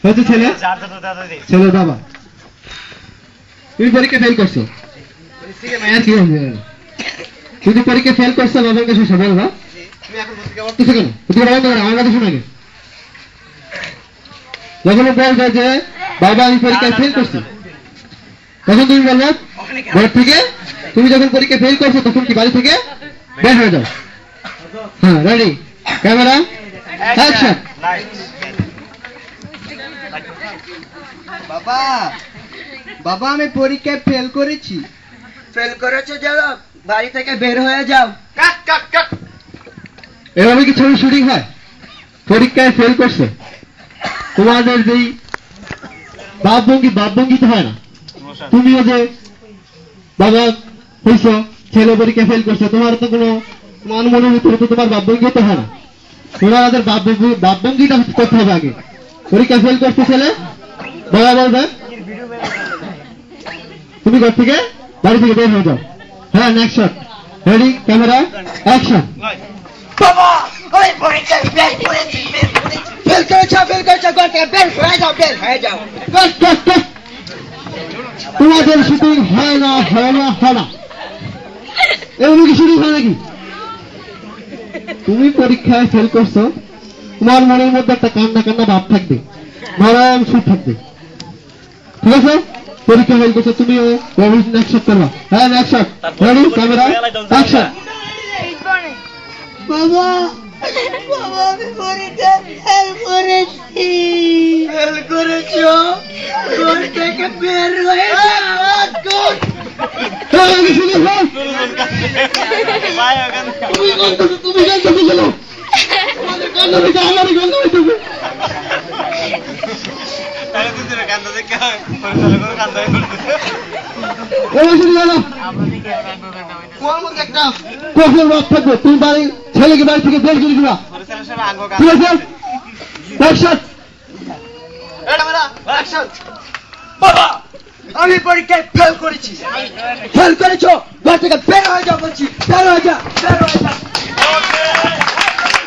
হয়তো ছেলে ছেলে বাবা তুমি পরীক্ষা ফেল করছো মায়ের কি হবে তুমি পরীক্ষা ফেল করছো বাবার কাছে সবাই বলবা তুমি এখন পত্রিকা পড়তেছো কেন পত্রিকা বন্ধ করো আমার কথা শোনা আগে যখন বলবে যে বাবা আমি পরীক্ষায় ফেল করছি তখন তুমি বলবে ঘর থেকে তুমি যখন পরীক্ষা ফেল করছো তখন কি বাড়ি থেকে বের হয়ে যাও হ্যাঁ রেডি ক্যামেরা অ্যাকশন বাবা বাবা আমি পরীক্ষায় ফেল করেছি ফেল করেছো যাও বাড়ি থেকে বের হয়ে যাও কাট কাট কাট এভাবে কি ছবি শুটিং হয় পরীক্ষায় ফেল করছে তোমাদের যেই বাপভঙ্গি তো হয় না তুমিও যে বাবা হইছো ছেলে পরীক্ষা ফেল করছে তোমার তো কোনো মান মনে হতো তো তোমার বাপভঙ্গি তো হয় না তোমাদের বাপভঙ্গিটা করতে হবে আগে পরীক্ষা ফেল করছে ছেলে বাবা বলবে তুমি ঘর থেকে বাড়ি থেকে বের হয়ে যাও হ্যাঁ next shot ready camera action বাবা ওই পরীক্ষায় ফেল করেছি ফেল করেছো ঘর থেকে বের হয়ে যাও তোমাদের শুটিং হয় না এমনি কি শুটিং হয় নাকি তুমি পরীক্ষায় ফেল করছো তোমার মনের মধ্যে একটা কান্না ভাব থাকবে নরম সুর থাকবে ঠিক আছে পরীক্ষা ফেল করছো তুমি নেক্সট শট করবা হ্যাঁ next shot ready camera action বাবা আমি পরীক্ষায় ফেল করেছি ফেল করেছো ঘর থেকে বের হয়ে যাও তুমি জানতে গেল আমাদের কান্না দেখে আমারই কান্না হইতেছে তুমি বাড়ি ছেলেকে বাড়ি থেকে বের করে দিবা ঠিক আছে বাবা আমি পরীক্ষায় ফেল করেছি ফেল করেছো ঘর থেকে বের হয়ে যাও বলছি বের হয়ে যা